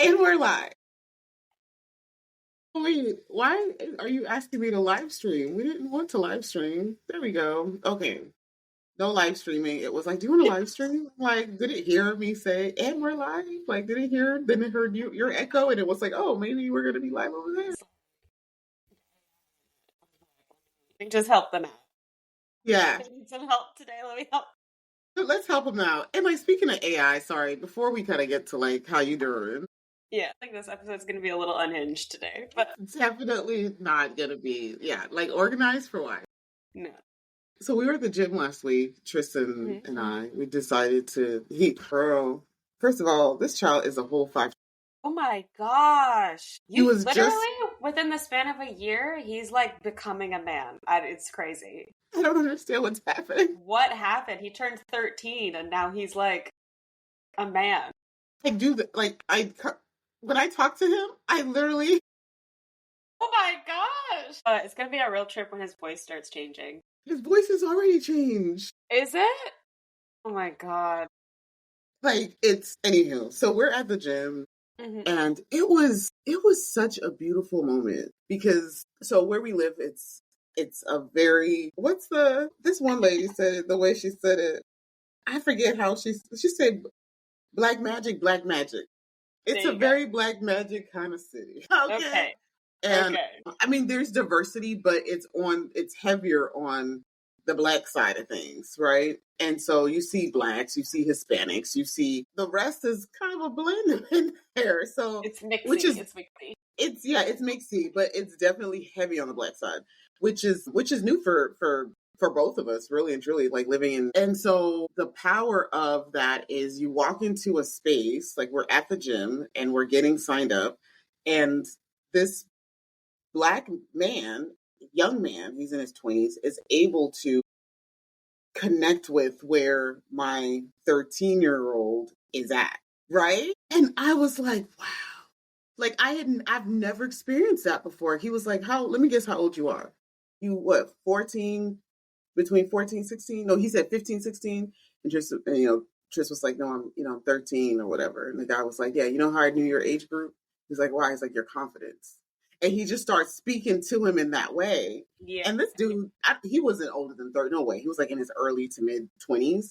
And we're live. Wait, why are you asking me to live stream? We didn't want to live stream. There we go. Okay. No live streaming. It was like, do you want to live stream? Like, did it hear me say, and we're live? Like, did it hear? Then it heard your echo, and it was like, oh, maybe we're gonna be live over there. Just help them out. Yeah. I need some help today. Let me help. So let's help them out. And like speaking of AI, sorry, before we kind of get to like how you doing, Yeah, I think this episode's going to be a little unhinged today, but definitely not gonna be, yeah, like organized for what? no. So we were at the gym last week, Tristan Mhm. and I. We decided to heat Pearl. First of all, this child is a whole five. Oh my gosh. He You was just, literally, within the span of a year, he's like becoming a man. It's crazy. I don't understand what's happening. What happened? He turned 13 and now he's like a man. I do that, like, when I talk to him, I literally, Oh my gosh. It's going to be a real trip when his voice starts changing. his voice has already changed. Is it? Oh my god. Like, it's, anywho, so we're at the gym. Hmm. And it was such a beautiful moment because so where we live it's a very this one lady said it the way she said it. I forget how she said black magic. There It's a you go. very black magic kind of city. Okay. Okay. And Okay. I mean there's diversity, but it's heavier on the black side of things, right? And so you see blacks, you see Hispanics, you see the rest is kind of a blend in there. So It's which mixy. is It's mixy. it's mixy, but it's definitely heavy on the black side, which is new for both of us, really and truly, like living in. And so the power of that is you walk into a space, like we're at the gym and we're getting signed up, and this black man, young man, he's in his 20s, is able to connect with where my 13-year-old is at, right? And I was like, wow. Like I've never experienced that before. He was like, how, let me guess how old you are. You what, 14, between 14, 16? No, he said 15, 16. And Tris was like, no, I'm 13 or whatever. And the guy was like, yeah, you know how I knew your age group? He's like, why? He's like, your confidence. And he just starts speaking to him in that way. Yeah. And this dude, he wasn't older than 30. No way. He was like in his early to mid 20s.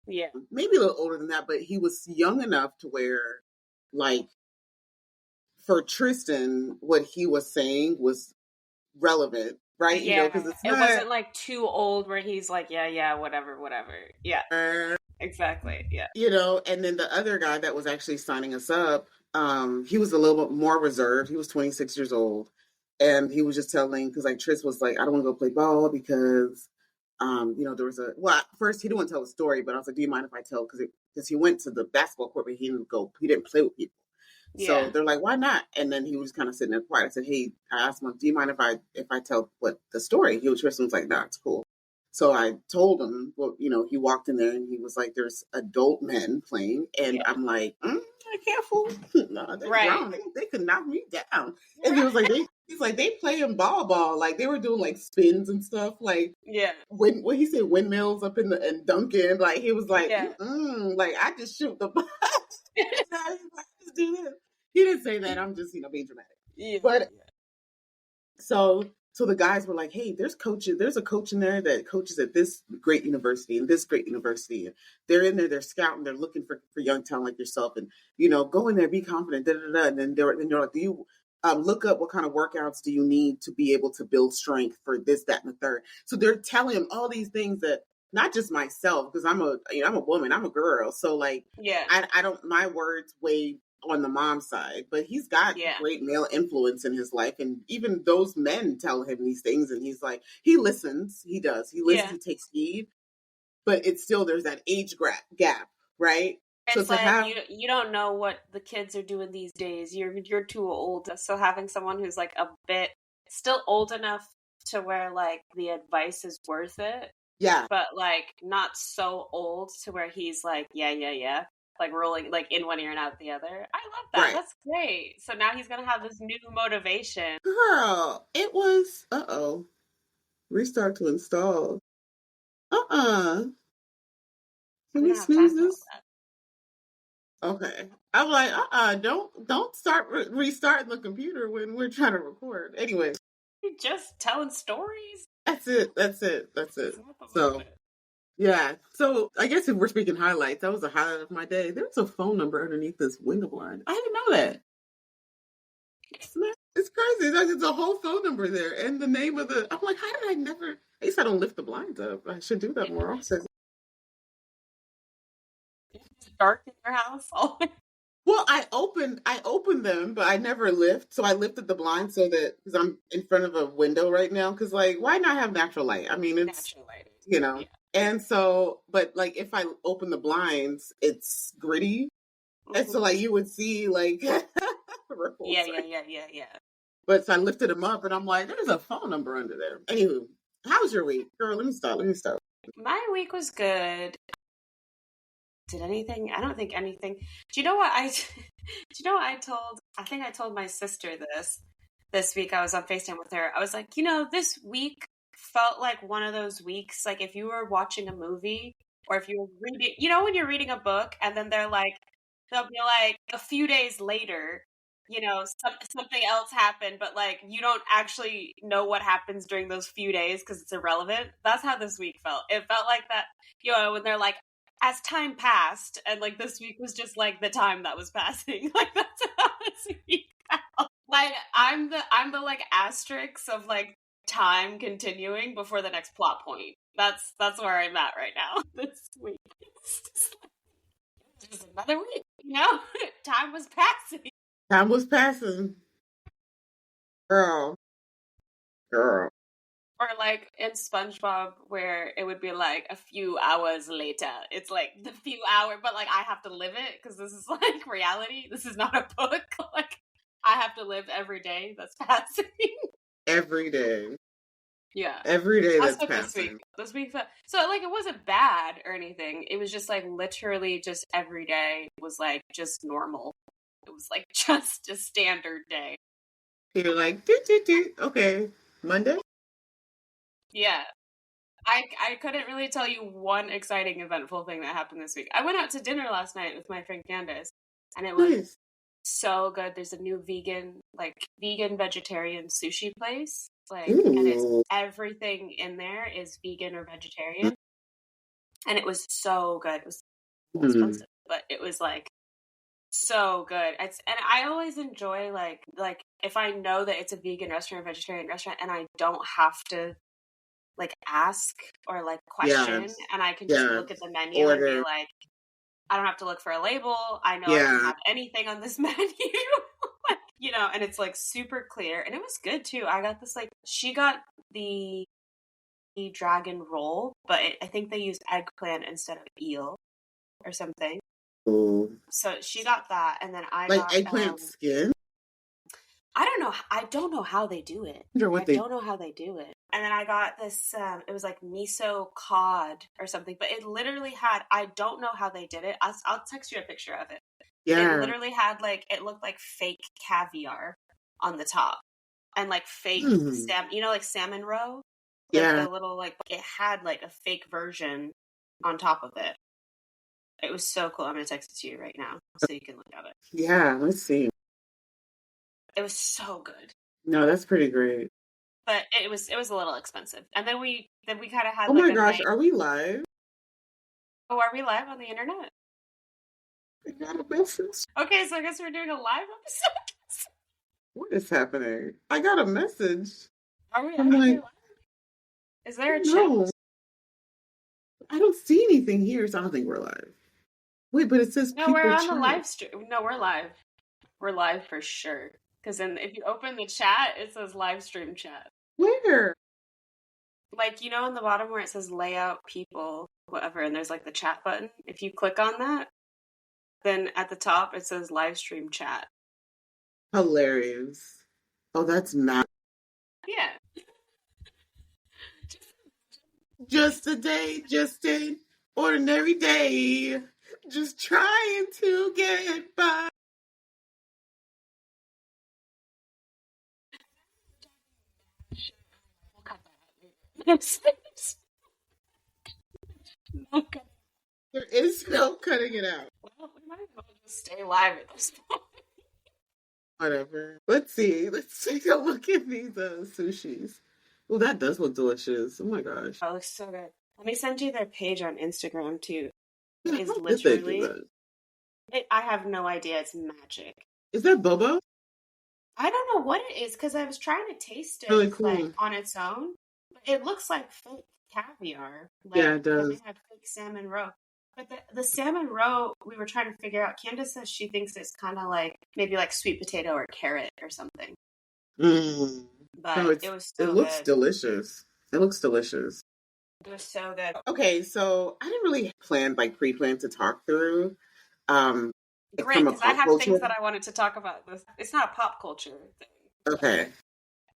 Yeah. Maybe a little older than that, but he was young enough to where, like, for Tristan, what he was saying was relevant, right? Yeah. Because it's It not, wasn't like too old where he's like, yeah, whatever, whatever. Yeah, exactly. Yeah. and then the other guy that was actually signing us up, he was a little bit more reserved. He was 26 years old. And he was just telling, because like Tris was like, I don't want to go play ball because, there was at first he didn't want to tell the story, but I was like, do you mind if I tell? Because he went to the basketball court, but he didn't play with people. So Yeah. they're like, why not? And then he was kind of sitting there quiet. I said, hey, I asked him, do you mind if I tell what the story? Tristan was like, nah, it's cool. So I told him, well, he walked in there and he was like, there's adult men playing. And Yeah. I'm like, I can't fool. No, they're Right. grown. They could knock me down. And he was like, he's like, they playing ball. Like they were doing like spins and stuff. Like Yeah. when he said windmills up and dunking, like he was like, Yeah. like I just shoot the ball. I just do this. He didn't say that. I'm just, being dramatic. Yeah. But so the guys were like, hey, there's a coach in there that coaches at this great university and this great university. And they're in there, they're scouting, they're looking for young talent like yourself. And, go in there, be confident, da, da, da. And then they're like, do you look up what kind of workouts do you need to be able to build strength for this, that, and the third. So they're telling him all these things that not just myself, because I'm a woman, I'm a girl. So like, Yeah. I don't, my words weigh on the mom side, but he's got great male influence in his life. And even those men tell him these things. And he's like, he listens, he does. He listens, he takes heed, but it's still, there's that age gap, right? It's so like you don't know what the kids are doing these days. You're too old. So having someone who's like a bit still old enough to where like the advice is worth it. Yeah. But like not so old to where he's like, yeah. Like rolling like in one ear and out the other. I love that. Right. That's great. So now he's gonna have this new motivation. Girl, it was restart to install. Can we snooze this? Okay. I'm like, don't start restarting the computer when we're trying to record. Anyway, You just telling stories. that's it. That's it. That's it. It's not the So moment. yeah. So I guess if we're speaking highlights, that was a highlight of my day. There was a phone number underneath this window blind. I didn't know that. It's crazy. Like it's a whole phone number there and the name of the. I'm like, how did I never? At least I don't lift the blinds up. I should do that more often. It's dark in your house. Oh, Well, I opened them, but I never lift. So I lifted the blind so that because I'm in front of a window right now. Because like, why not have natural light? I mean, it's natural lighting. you know. Yeah. And so, but like, if I open the blinds, it's gritty, and so like you would see like ripples. Yeah. But so I lifted them up, and I'm like, there's a phone number under there. Anywho, how was your week, girl? Let me start. Let me start. My week was good. Did anything? I don't think anything. Do you know what I? Do you know what I told? I think I told my sister this week. I was on FaceTime with her. I was like, this week felt like one of those weeks. Like if you were watching a movie or if you were reading, when you're reading a book and then they'll be like a few days later, something else happened, but like you don't actually know what happens during those few days because it's irrelevant. That's how this week felt. It felt like that, when they're like, as time passed, and like this week was just like the time that was passing. Like that's how this week felt. Like I'm the like asterisk of like time continuing before the next plot point. That's where I'm at right now. This week. It's just another week, time was passing. Time was passing, girl, girl. Or like in SpongeBob, where it would be like a few hours later. It's like the few hour, but like I have to live it because this is like reality. This is not a book. Like I have to live every day that's passing. Every day, Yeah, every day that's that's what this week. passing. This week, so like it wasn't bad or anything. It was just like literally just every day was like just normal. It was like just a standard day. You're like, do, do, do. Okay, Monday. Yeah. I couldn't really tell you one exciting, eventful thing that happened this week. I went out to dinner last night with my friend Candace, and it was Nice. so good. There's a new vegan vegetarian sushi place. And it's Ooh. everything in there is vegan or vegetarian, and it was so good. It was Mm. expensive, but it was like so good. And I always enjoy like if I know that it's a vegan restaurant or vegetarian restaurant, and I don't have to like ask or like question, Yes. and I can just Yes. look at the menu and be Order. like, I don't have to look for a label. I know I can Yeah. have anything on this menu. And it's like super clear, and it was good too. I got this, like, she got the dragon roll, but I think they used eggplant instead of eel or something. Ooh. So she got that, and then I Like got eggplant skin. I don't know. I don't know how they do it. I wonder I what they. don't know how they do it. And then I got this, it was like miso cod or something, but it literally had, I don't know how they did it. I'll text you a picture of it. It Yeah. literally had like, it looked like fake caviar on the top and like fake Mm. like salmon roe, Yeah. the little, like, it had like a fake version on top of it. It was so cool. I'm going to text it to you right now so you can look at it. Yeah. Let's see. It was so good. No, that's pretty great. But it was a little expensive. And then we kind of had Oh like my a gosh, night. are we live? Oh, are we live on the internet? I got a message. Okay, so I guess we're doing a live episode. What is happening? I got a message. Are we I'm actually like, live? Is there a chat? no, I don't see anything here, so I don't think we're live. Wait, but it says No, we're people on the chat. live stream. No, we're live. We're live for sure. Because then if you open the chat, it says live stream chat. Where? Like, in the bottom where it says layout, people, whatever, and there's like the chat button. If you click on that, then at the top it says live stream chat. Hilarious. Oh, that's not. Yeah. Just a day, just an ordinary day. Just trying to get by. We'll cut that out later. Okay. There is no cutting it out. Well, we might as well just stay live at this point. Whatever. Let's see. Let's take a look at these sushis. Oh, that does look delicious. Oh my gosh. Oh, it looks so good. Let me send you their page on Instagram too. Yeah, Is how did they do literally that? I have no idea. It's magic. Is that boba? I don't know what it is because I was trying to taste it Really like cool. on its own, but it looks like fake caviar. Yeah, Like it when they does. had fake salmon roe. But the salmon roe, we were trying to figure out. Candace says she thinks it's kind of like maybe like sweet potato or carrot or something. Mm. No, But it was it so looks good. delicious. It looks delicious. It was so good. Okay, so I didn't really plan like pre-plan to talk through. Um, like Great, from a because I pop have things culture. that I wanted to talk about. It's not a pop culture thing. Okay.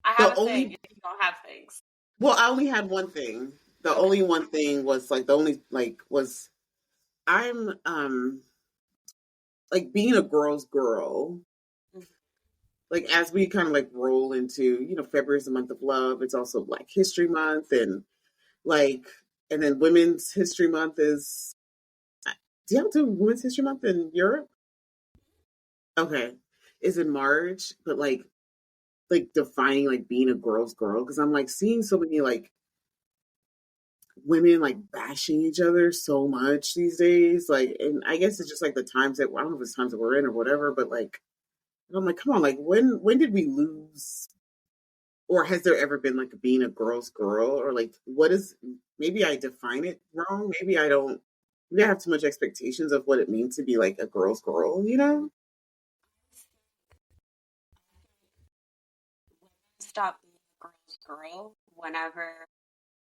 I have The a thing only if you don't have things. well, I only had one thing. The Okay. only one thing was like the only like was I'm like being a girl's girl. Mhm. Like as we kind of like roll into, February is the month of love. It's also Black History Month and like and then Women's History Month is do you have to do Women's History Month in Europe? Okay. Is in March, but like defining like being a girl's girl because I'm like seeing so many like women like bashing each other so much these days. Like, and I guess it's just like the times that I don't know if it's times that we're in or whatever, but like I'm like, come on, like when did we lose or has there ever been like being a girl's girl or like what is maybe I define it wrong. Maybe I don't maybe I have too much expectations of what it means to be like a girl's girl, you know? Stop being a girl's girl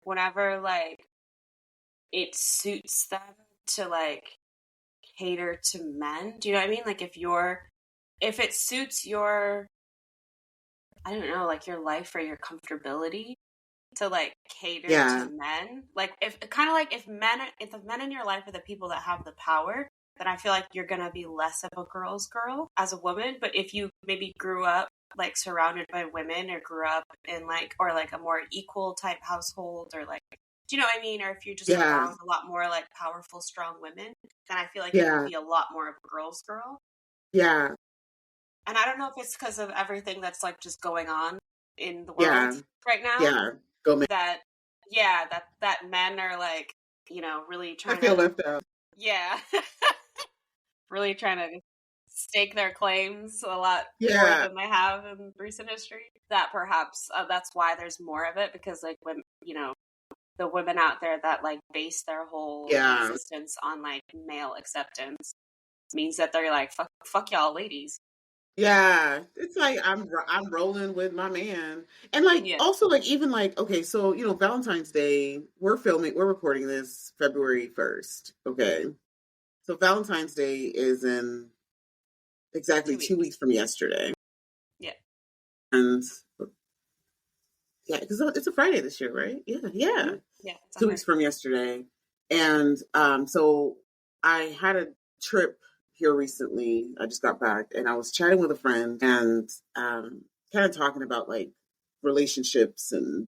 whenever like it suits them to like cater to men. Do you know what I mean? Like if it suits your I don't know, like your life or your comfortability to like cater to Yeah. men. Like if kind of like if the men in your life are the people that have the power, then I feel like you're gonna be less of a girl's girl as a woman. But if you maybe grew up like surrounded by women or grew up in like or like a more equal type household or like do you know what I mean? Or if you're just Yeah. around a lot more like powerful, strong women, then I feel like you could Yeah. be a lot more of a girl's girl. Yeah. And I don't know if it's because of everything that's like just going on in the world Yeah. right now Yeah. Go man. that yeah that men are like really I trying feel to left out. yeah really trying to stake their claims a lot more Yeah. than they have in recent history that perhaps that's why there's more of it because like when the women out there that like base their whole Yeah. existence on like male acceptance means that they're like fuck y'all ladies. Yeah, it's like I'm rolling with my man, and like Yeah, also like even like okay, so Valentine's Day, we're recording this February 1st. Okay, so Valentine's Day is in exactly 2 weeks. 2 weeks from yesterday, Yeah, and yeah, because it's a Friday this year, right? Yeah, yeah, yeah, it's on 2 weeks her. from yesterday, and so I had a trip here recently. I just got back, and I was chatting with a friend, and kind of talking about like relationships and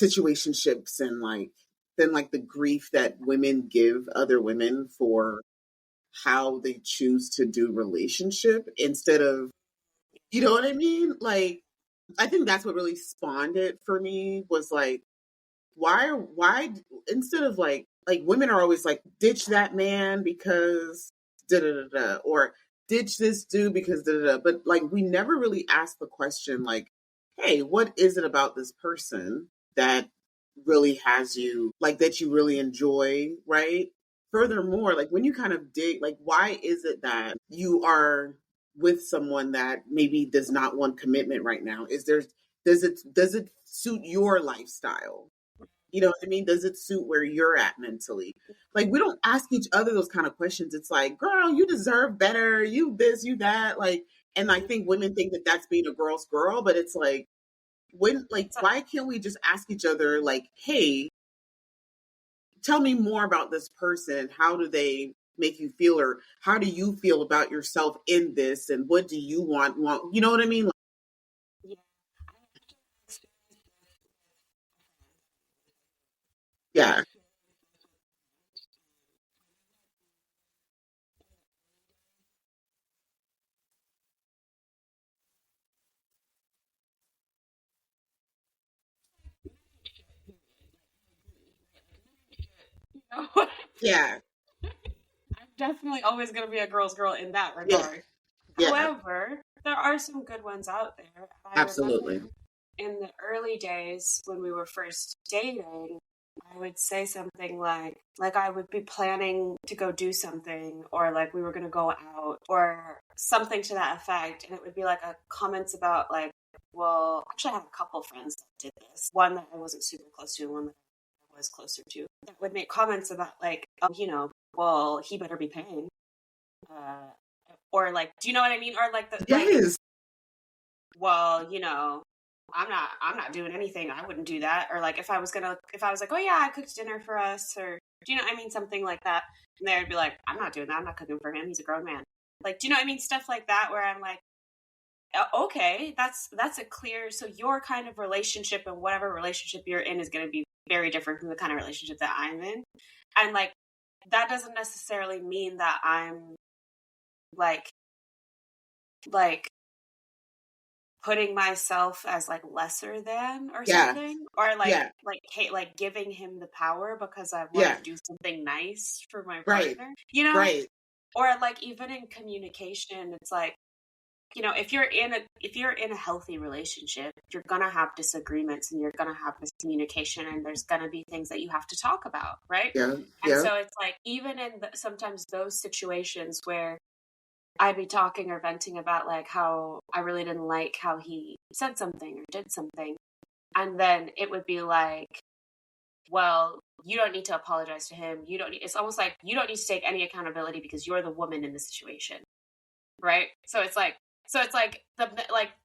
situationships, and like then like the grief that women give other women for how they choose to do relationship instead of you know what I mean? Like I think that's what really spawned it for me was like why instead of like women are always like ditch that man because da da da da or ditch this dude because da da da but like we never really ask the question like hey what is it about this person that really has you like that you really enjoy right furthermore like when you kind of dig like why is it that you are with someone that maybe does not want commitment right now is there does it suit your lifestyle you know what I mean? Does it suit where you're at mentally? Like we don't ask each other those kind of questions. It's like, girl, you deserve better. You this, you that. Like, and I think women think that that's being a girl's girl, but it's like, when, like, It's a, why can't we just ask each other, like, hey, tell me more about this person. How do they make you feel, or how do you feel about yourself in this, and what do you want? You know what I mean? Like, yeah. yeah, Yeah. I'm definitely always going to be a girl's girl in that Yeah. regard. Yeah. However, there are some good ones out there. I remember Absolutely. in the early days when we were first dating, I would say something like I would be planning to go do something, or like we were going to go out, or something to that effect, and it would be like a comments about like, well, actually, I have a couple friends that did this. One that I wasn't super close to, and one that I was closer to, that would make comments about like, oh, well, he better be paying, uh, or like, do you know what I mean? Or like the like, Yes. well, I'm not doing anything. I wouldn't do that. Or like if I was like, oh yeah, I cooked dinner for us, or do you know what I mean? Something like that. And they would be like, I'm not doing that. I'm not cooking for him. He's a grown man. Like, do you know what I mean? Stuff like that where I'm like, okay, that's a clear, so your kind of relationship and whatever relationship you're in is going to be very different from the kind of relationship that I'm in. And like, that doesn't necessarily mean that I'm like putting myself as like lesser than or Yeah. something, or Yeah. like giving him the power because I want Yeah. to do something nice for my Right. partner, Right. or like even in communication, it's like, if you're in a healthy relationship, you're gonna have disagreements and you're gonna have miscommunication, and there's gonna be things that you have to talk about, right? Yeah. And Yeah. so it's like, even in sometimes those situations where I'd be talking or venting about like how I really didn't like how he said something or did something. And then it would be like, well, you don't need to apologize to him. It's almost like you don't need to take any accountability because you're the woman in the situation. Right. So it's like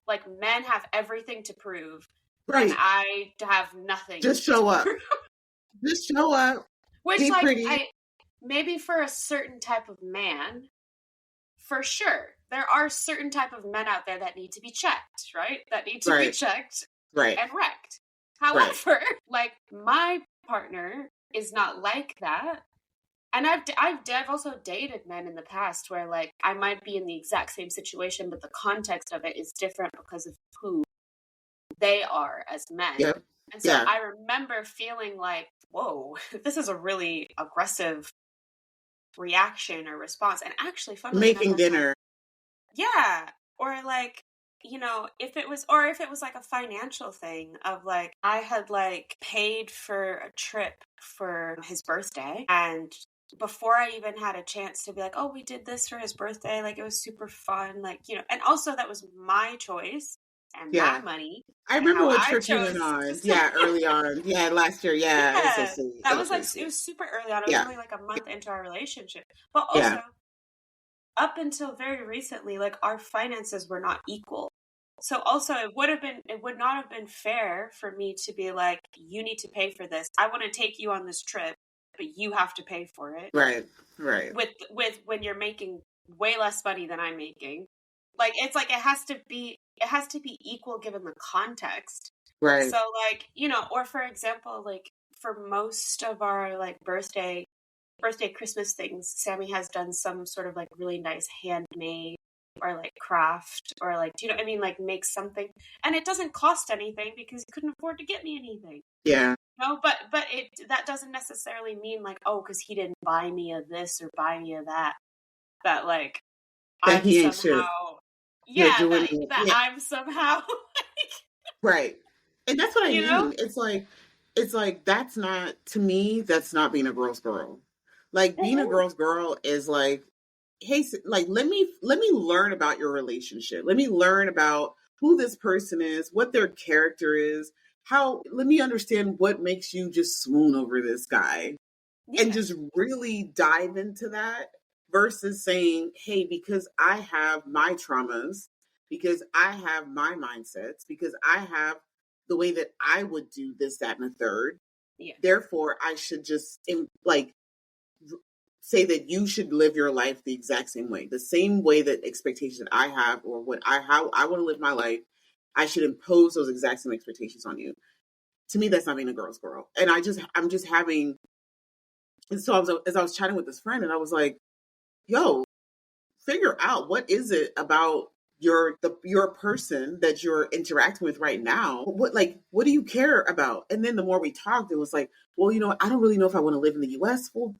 like men have everything to prove and Right. I have nothing Just to show up. prove. Just show up. Which Be like pretty. maybe for a certain type of man, for sure. There are certain type of men out there that need to be checked, right? That need to be Right. checked Right. and wrecked. Right. However, like my partner is not like that. And I've also dated men in the past where like I might be in the exact same situation, but the context of it is different because of who they are as men. Yeah. And so Yeah. I remember feeling like, whoa, this is a really aggressive reaction or response. And actually, funnily enough, Making dinner. yeah. Or like, if it was like a financial thing of like, I had like paid for a trip for his birthday, and before I even had a chance to be like, oh, we did this for his birthday, like it was super fun, like, and also that was my choice and my Yeah. money I and remember how what I trip you chose went to on. spend. Yeah, early on. Yeah, last year. Yeah, it was so Yeah, sweet. It that was was really like, it sweet. was super early on. It was Yeah. only like a month into our relationship, but Yeah. also up until very recently, like our finances were not equal. So also it would not have been fair for me to be like, you need to pay for this. I want to take you on this trip, but you have to pay for it. Right. Right. With when you're making way less money than I'm making. Like it's like it has to be equal given the context. Right. So like, or for example, like for most of our like birthday Christmas things, Sammy has done some sort of like really nice handmade or like craft, or like, do you know what I mean, like make something, and it doesn't cost anything because he couldn't afford to get me anything. Yeah. No, but that doesn't necessarily mean like, oh, because he didn't buy me a this or buy me a that like That I'm he ain't shit. somehow, You're yeah, doing that it. that Yeah. I'm somehow Right. And that's what I you know mean. It's like that's not, to me, that's not being a girl's girl. Like being a girl's girl is like, hey, like let me learn about your relationship. Let me learn about who this person is, what their character is, let me understand what makes you just swoon over this guy, and yeah, just really dive into that, versus saying, hey, because I have my traumas, because I have my mindsets, because I have the way that I would do this, that, and the third, yeah, therefore I should just like say that you should live your life the exact same way, the same way that expectations that I have, or how I want to live my life, I should impose those exact same expectations on you. To me, that's not being a girl's girl. And I'm just having, and so as I was chatting with this friend, and I was like, yo, figure out what is it about your person that you're interacting with right now. What do you care about? And then the more we talked, it was like, well, I don't really know if I want to live in the US full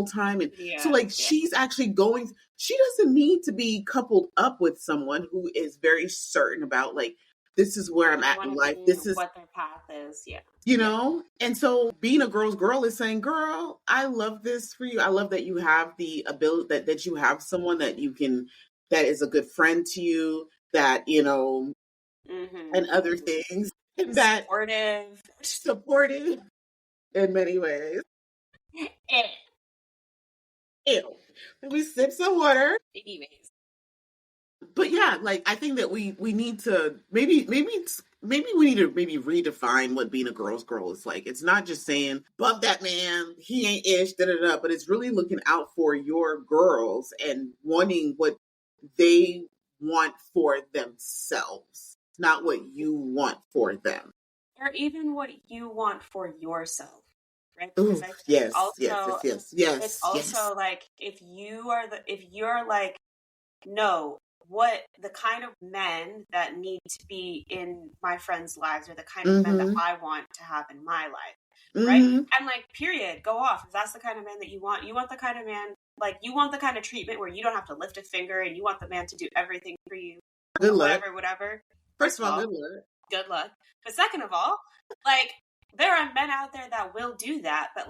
time. And so she's actually she doesn't need to be coupled up with someone who is very certain about this is where I'm at in life. This is what their path is. Yeah. And so being a girl's girl is saying, girl, I love this for you. I love that you have the ability that you have someone that is a good friend to you, that, and other things, and that supportive in many ways. Ew. We sip some water. Anyways. But yeah, I think that we need to maybe we need to redefine what being a girl's girl is like. It's not just saying bump that man, he ain't ish, but it's really looking out for your girls and wanting what they want for themselves, not what you want for them, or even what you want for yourself. Right? Ooh, yes. It's also like if you're like, no, what the kind of men that need to be in my friends' lives are the kind of men that I want to have in my life, right? And period, go off. If that's the kind of man that you want the kind of man, you want the kind of treatment where you don't have to lift a finger and you want the man to do everything for you. Good luck. Whatever. First of all, good luck. But second of all, there are men out there that will do that, but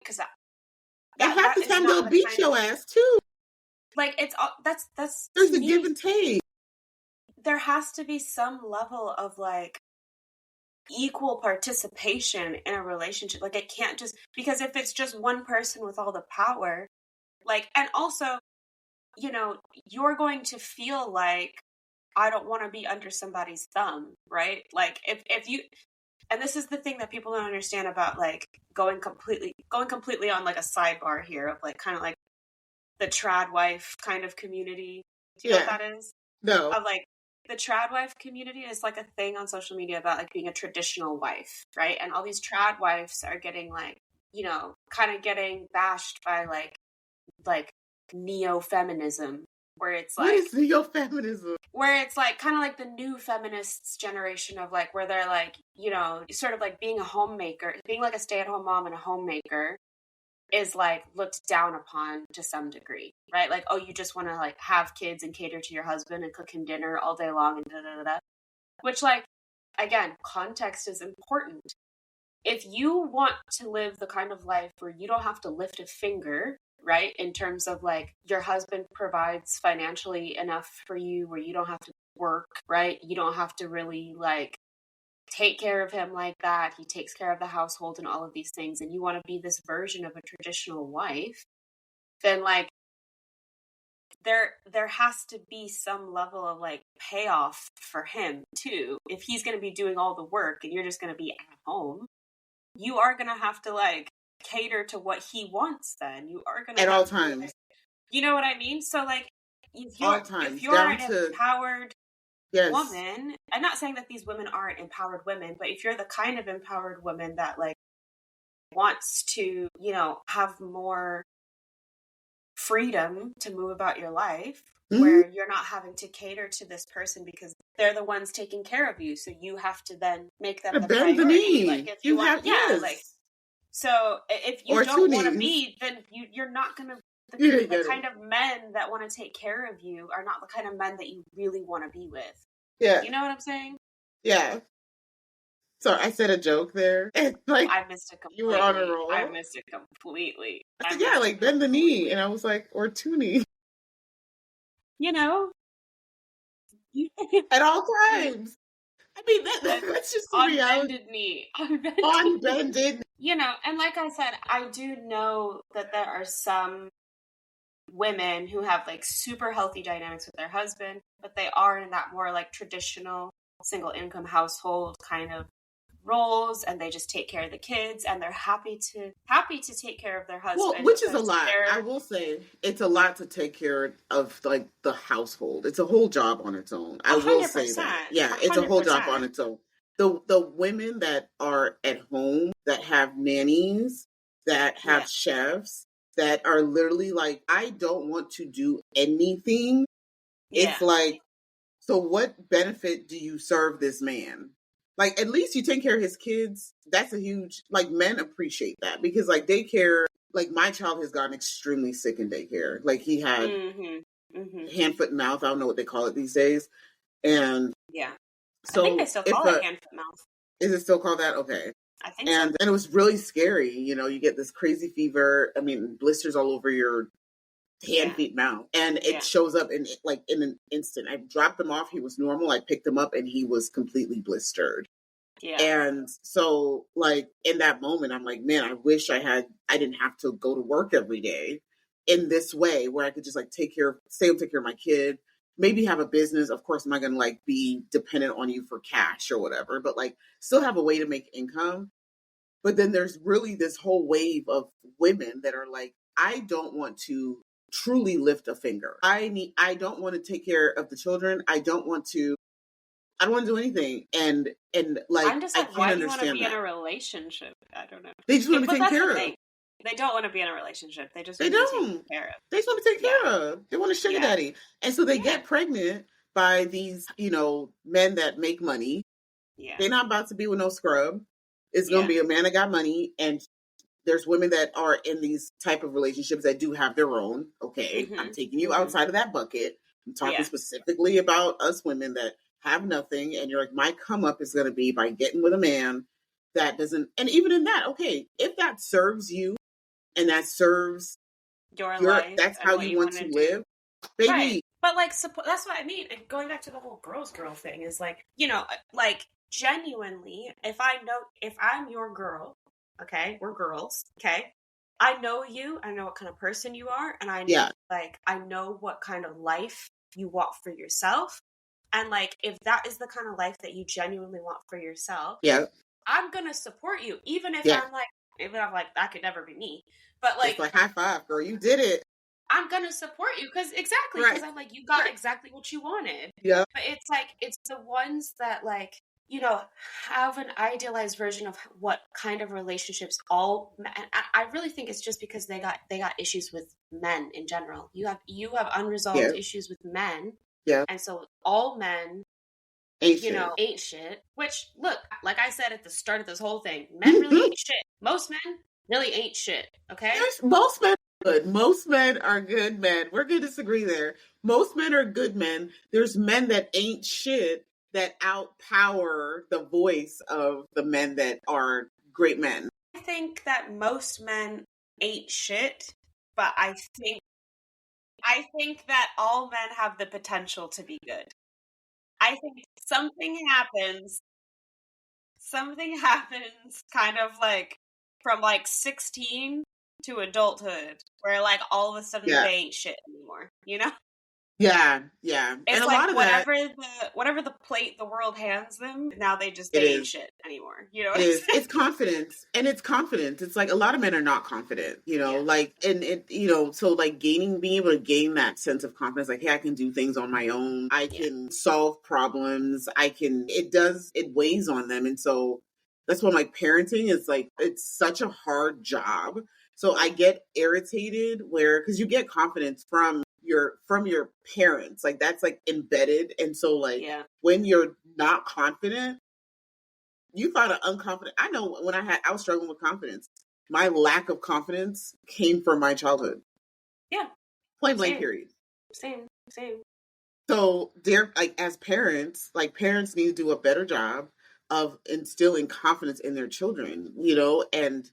because half the time they'll beat your ass too. It's all that's there's a give and take. There has to be some level of equal participation in a relationship. It can't just, because if it's just one person with all the power, and also, you're going to feel like, I don't want to be under somebody's thumb, right? If you, and this is the thing that people don't understand about going completely on a sidebar here of kind of the trad wife kind of community. Do you know what that is? No. Of the trad wife community is a thing on social media about being a traditional wife, right? And all these trad wives are getting kind of getting bashed by neo-feminism, where it's what is neo-feminism? Where it's kind of the new feminists generation of where they're sort of being a homemaker, being a stay-at-home mom and a homemaker is looked down upon to some degree, right? Oh, you just want to have kids and cater to your husband and cook him dinner all day long and da-da-da-da. Which again, context is important. If you want to live the kind of life where you don't have to lift a finger, right? In terms of your husband provides financially enough for you where you don't have to work, right? You don't have to really take care of him like that. He takes care of the household and all of these things, and you want to be this version of a traditional wife, then there has to be some level of payoff for him too. If he's going to be doing all the work and you're just going to be at home, you are going to have to cater to what he wants. Then you are going to at all times. You know what I mean? So if you're an empowered woman, I'm not saying that these women aren't empowered women, but if you're the kind of empowered woman that wants to, have more freedom to move about your life, where you're not having to cater to this person because they're the ones taking care of you, so you have to then make them the priority. If you want, so if you don't want to be, then you're not going to. The kind of men that want to take care of you are not the kind of men that you really want to be with. Yeah. You know what I'm saying? Yeah. Sorry, I said a joke there. I missed it completely. You were on a roll. I missed it completely. I said, bend the knee. And I was or two knee. At all times. I mean, that's just the reality. On bended knee. And like I said, I do know that there are some women who have super healthy dynamics with their husband, but they are in that more traditional single income household kind of roles, and they just take care of the kids, and they're happy to take care of their husband. Well, which is a lot. I will say it's a lot to take care of the household. It's a whole job on its own. I will say that. Yeah, 100%. It's a whole job on its own. The women that are at home, that have nannies, that have chefs, that are literally I don't want to do anything Yeah. It's like, so what benefit do you serve this man? Like, at least you take care of his kids. That's a huge, like, men appreciate that because, like, daycare, like, my child has gotten extremely sick in daycare. Like, he had hand, foot, and mouth. I don't know what they call it these days. And Yeah. I think they so, still if call it hand, foot, mouth. is it still called that? Okay. I think so. And it was really scary. You know, you get this crazy fever. I mean, blisters all over your hand, feet, mouth, and it shows up in like in an instant. I dropped him off. He was normal. I picked him up, and he was completely blistered. Yeah. And so, like in that moment, I'm like, man, I wish I didn't have to go to work every day in this way, where I could just like take care of my kid. Maybe have a business. Of course, I'm not gonna like be dependent on you for cash or whatever, but like still have a way to make income. But then there's really this whole wave of women that are like, I don't want to truly lift a finger. I don't want to take care of the children. I don't want to do anything. And like I'm just like, I why can't do you want to understand be in that. a relationship? I don't know. They just want to be But taken that's care the of. thing. They don't want to be in a relationship. They just They want to be don't. taken care of. They just want to be taken care of. They want a sugar daddy. And so they get pregnant by these, you know, men that make money. Yeah. They're not about to be with no scrub. It's going to be a man that got money, and there's women that are in these type of relationships that do have their own. Okay, I'm taking you outside of that bucket. I'm talking specifically about us women that have nothing, and you're like, my come up is going to be by getting with a man that doesn't. And even in that, okay, if that serves you and that serves your life, that's how you want to live, baby. Right. But like, that's what I mean. And going back to the whole girl thing is like, you know, like genuinely, if I'm your girl. Okay, we're girls. Okay, I know you. I know what kind of person you are, and I know, I know what kind of life you want for yourself. And like, if that is the kind of life that you genuinely want for yourself, I'm gonna support you, even if I'm like, that could never be me. But like, it's like high five, girl, you did it. I'm gonna support you because I'm like, you got exactly what you wanted. Yeah. But it's like, it's the ones that like, you know, have an idealized version of what kind of relationships I really think it's just because they got issues with men in general. You have unresolved issues with men. Yeah. And so all men ain't shit. Which, look, like I said at the start of this whole thing, men really ain't shit. Most men really ain't shit. Okay? Most men are good. Most men are good men. We're going to disagree there. Most men are good men. There's men that ain't shit that outpower the voice of the men that are great men. I think that most men ain't shit, but I think that all men have the potential to be good. I think something happens kind of like from like 16 to adulthood where like all of a sudden they ain't shit anymore, you know? Yeah. It's and a like lot of whatever the plate the world hands them, now they ain't shit anymore. You know what I'm saying? It's confidence. And it's confidence. It's like a lot of men are not confident, you know, like, and it, you know, so like being able to gain that sense of confidence, like, hey, I can do things on my own. I can solve problems. It weighs on them. And so that's why like parenting is like, it's such a hard job. So I get irritated because you get confidence from your parents, like that's like embedded. And so like when you're not confident, you find an unconfident. I know when I was struggling with confidence, my lack of confidence came from my childhood. Yeah. Point blank period. Same. So they're like, as parents, like parents need to do a better job of instilling confidence in their children, you know, and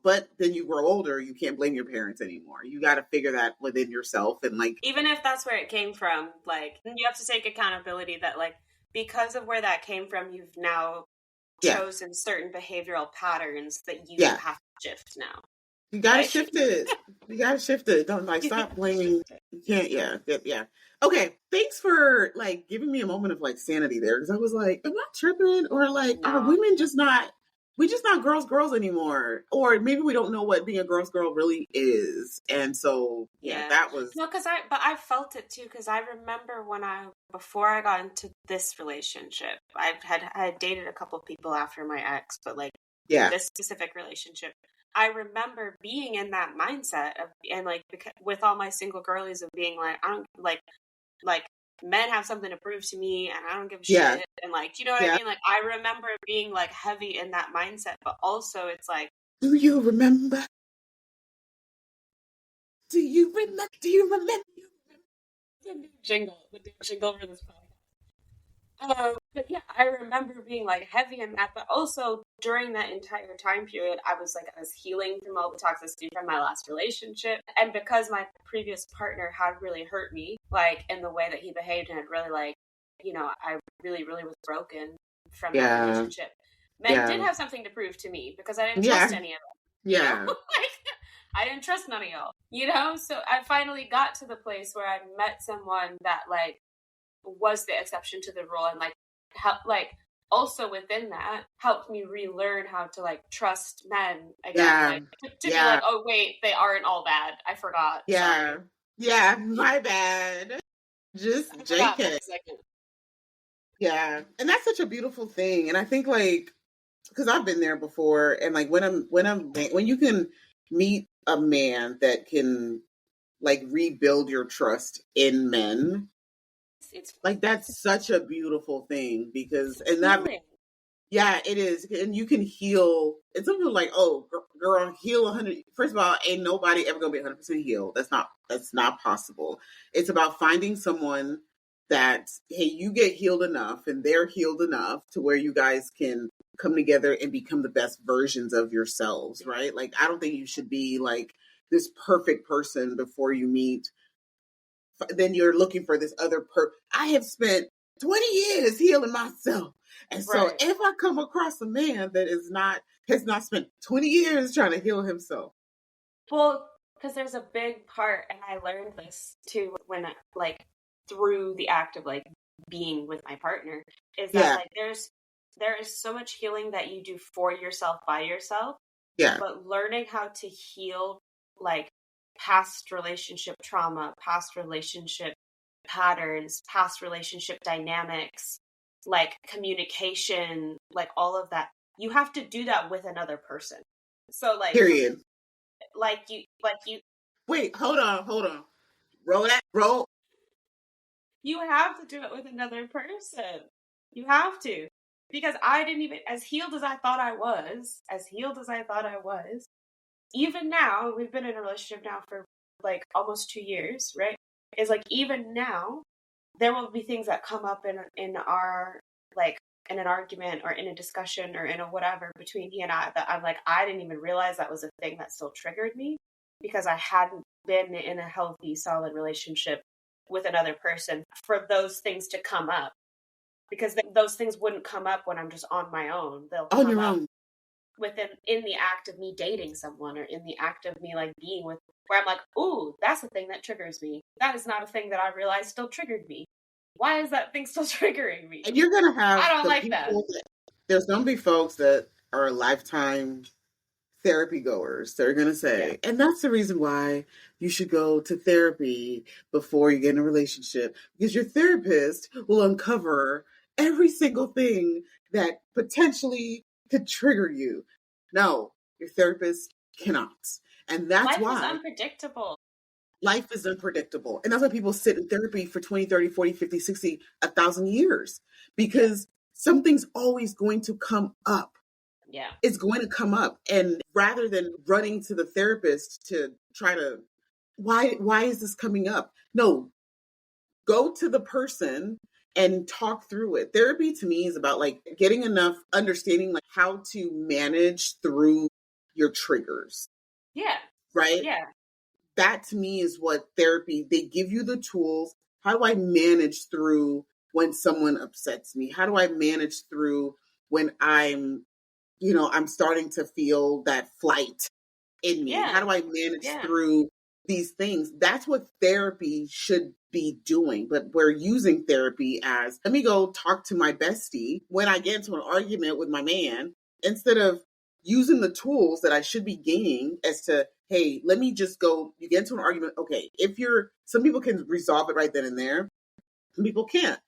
but then you grow older, you can't blame your parents anymore. You got to figure that within yourself. And like, even if that's where it came from, like you have to take accountability that like, because of where that came from, you've now chosen certain behavioral patterns that you have to shift now. You got to shift it. You got to shift it. Don't like stop blaming. You can't. Yeah. Okay. Thanks for like giving me a moment of like sanity there. Cause I was like, am I tripping? Or like, are women we just not girls anymore? Or maybe we don't know what being a girl really is. And so, that was. No, I felt it too. Cause I remember before I got into this relationship, I had dated a couple of people after my ex, but like this specific relationship, I remember being in that mindset of, and like with all my single girlies of being like, I'm like, like men have something to prove to me and I don't give a Yeah. shit. And like, do you know what I Yeah. mean? Like, I remember being like heavy in that mindset, but also it's like, Do you remember? Do you remember? Do you remember? the new jingle for this podcast. But yeah, I remember being like heavy in that, but also during that entire time period, I was healing from all the toxicity from my last relationship. And because my previous partner had really hurt me, like in the way that he behaved and had really like, I really, really was broken from that Yeah. relationship. Men did Yeah. have something to prove to me because I didn't trust Yeah. any of them. Yeah. Like, I didn't trust none of y'all, So I finally got to the place where I met someone that like was the exception to the rule and like help, like also within that helped me relearn how to like trust men again, Yeah. like to be Yeah. like, oh wait, they aren't all bad, I forgot. Yeah. Sorry. Yeah. My bad. Just I forgot for JK. a second. Yeah. And that's such a beautiful thing. And I think like, because I've been there before, and like when you can meet a man that can like rebuild your trust in men, It's like that's such a beautiful thing because and that healing. yeah, it is. And you can heal. And some people are like, oh, girl, heal 100. First of all, ain't nobody ever going to be 100% healed. That's not possible. It's about finding someone that, hey, you get healed enough and they're healed enough to where you guys can come together and become the best versions of yourselves, right? Like, I don't think you should be like this perfect person before you meet. Then you're looking for this other I have spent 20 years healing myself. And so Right. if I come across a man that has not spent 20 years trying to heal himself. Well, because there's a big part, and I learned this too when like through the act of like being with my partner, is that Yeah. like there is so much healing that you do for yourself by yourself. Yeah. But learning how to heal like past relationship trauma, past relationship patterns, past relationship dynamics, like communication, like all of that, you have to do that with another person. So Period. you Wait, hold on. Roll. you have to do it with another person. You have to. Because I didn't even, as healed as I thought I was, even now, we've been in a relationship now for like almost 2 years, right? Is like even now, there will be things that come up in our like in an argument or in a discussion or in a whatever between he and I that I'm like, I didn't even realize that was a thing that still triggered me because I hadn't been in a healthy, solid relationship with another person for those things to come up. Because those things wouldn't come up when I'm just on my own. They'll On come your up own. in the act of me dating someone or in the act of me like being with where I'm like, ooh, that's a thing that triggers me. That is not a thing that I realized still triggered me. Why is that thing still triggering me? And you're going to have I don't the like that. people there's going to be folks that are lifetime therapy goers. They're going to say, and that's the reason why you should go to therapy before you get in a relationship, because your therapist will uncover every single thing that potentially could trigger you. No, your therapist cannot. And that's Life is why unpredictable. life is unpredictable. And that's why people sit in therapy for 20, 30, 40, 50, 60, 1,000 years, because something's always going to come up. Yeah. It's going to come up. And rather than running to the therapist to try to, why is this coming up? No, go to the person and talk through it. Therapy to me is about like getting enough understanding, like how to manage through your triggers. Yeah. Right? Yeah. That to me is what therapy, they give you the tools. How do I manage through when someone upsets me? How do I manage through when I'm starting to feel that flight in me? Yeah. How do I manage through these things? That's what therapy should be doing. But we're using therapy as, let me go talk to my bestie when I get into an argument with my man, instead of using the tools that I should be gaining as to, hey, let me just go, you get into an argument. Okay, some people can resolve it right then and there. Some people can't.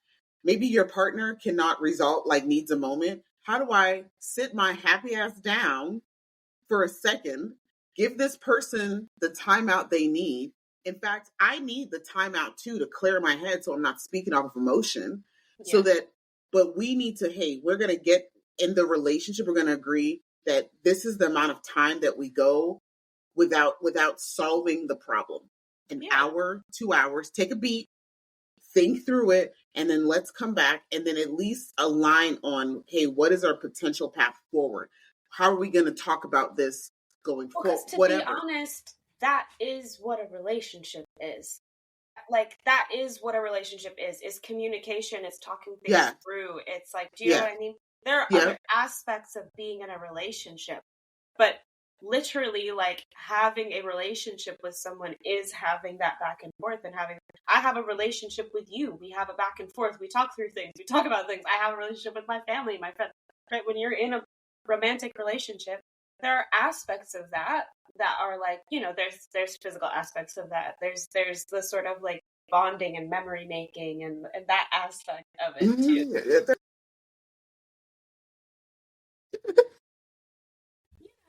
Maybe your partner cannot resolve, like needs a moment. How do I sit my happy ass down for a second, give this person the timeout they need, In fact, I need the timeout too to clear my head so I'm not speaking out of emotion. So that, but we need to, hey, we're going to get in the relationship. We're going to agree that this is the amount of time that we go without solving the problem. An hour, 2 hours, take a beat, think through it, and then let's come back and then at least align on, hey, what is our potential path forward? How are we going to talk about this going forward? Because to be honest, that is what a relationship is. Like, that is what a relationship is communication, it's talking things through. It's like, do you know what I mean? There are other aspects of being in a relationship, but literally, like, having a relationship with someone is having that back and forth and I have a relationship with you. We have a back and forth. We talk through things. We talk about things. I have a relationship with my family, my friends. Right? When you're in a romantic relationship, there are aspects of that are like, you know, there's physical aspects of that. There's the sort of like bonding and memory making and that aspect of it too.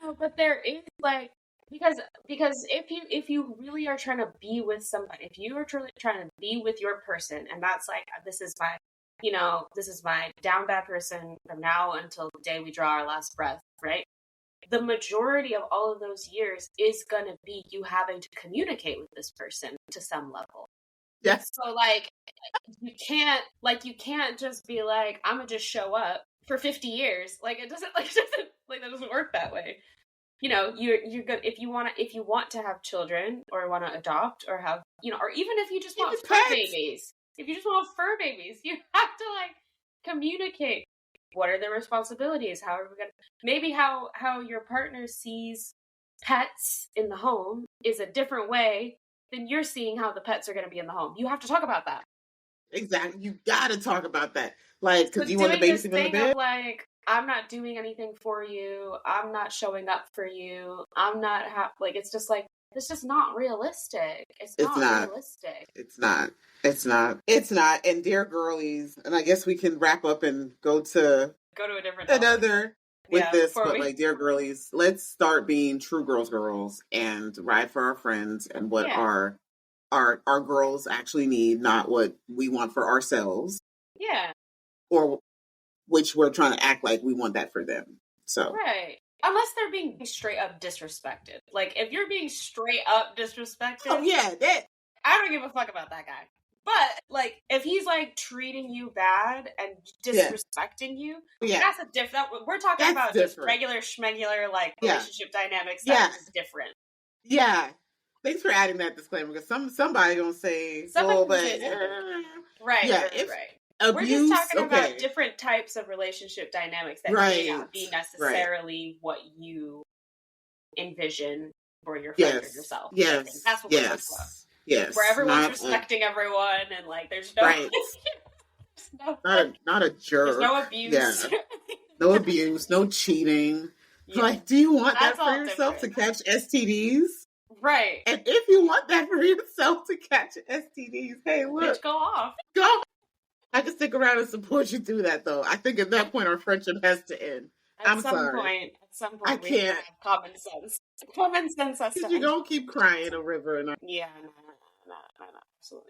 Yeah, but there is like because if you really are trying to be with somebody, if you are truly trying to be with your person, and that's like this is my down bad person from now until the day we draw our last breath, right? The majority of all of those years is going to be you having to communicate with this person to some level. Yes. So like you can't just be like, I'm gonna just show up for 50 years. Like it doesn't that doesn't work that way. You know, you're good if you want to have children or want to adopt or have, you know, or even if you just want fur babies. If you just want fur babies, you have to like communicate. What are their responsibilities? How are we gonna maybe how your partner sees pets in the home is a different way than you're seeing how the pets are going to be in the home. You have to talk about that. Exactly. You got to talk about that. Like, because you want the baby to be in the bed. Like, I'm not doing anything for you. I'm not showing up for you. I'm not like. It's just like it's just not realistic. It's not realistic. It's not. It's not. It's not. And dear girlies, and I guess we can wrap up and go to a different another with this. But like, dear girlies, let's start being true girls and ride for our friends and what our girls actually need, not what we want for ourselves. Yeah. Or which we're trying to act like we want that for them. So right. Unless they're being straight up disrespected. Like if you're being straight up disrespected. Oh yeah, that I don't give a fuck about that guy. But like if he's like treating you bad and disrespecting you, that's a different. We're talking about different. Just regular schmegular like relationship dynamics. That's different. Yeah. Thanks for adding that disclaimer because somebody gonna say, right. Abuse, we're just talking about different types of relationship dynamics that may not be necessarily what you envision for your friend or yourself. Yes, that's what we're talking about. Yes, where everyone's respecting everyone and like there's no, not a jerk. There's no abuse. Yeah. No abuse, no cheating. Yeah. Like, do you want that for yourself to catch STDs? Right. And if you want that for yourself to catch STDs, hey, look, bitch, go off. Go. I can stick around and support you through that, though. I think at that point our friendship has to end. At some point, I can't. Have common sense. Common sense. Because you're going to keep crying a river. And yeah, no, absolutely.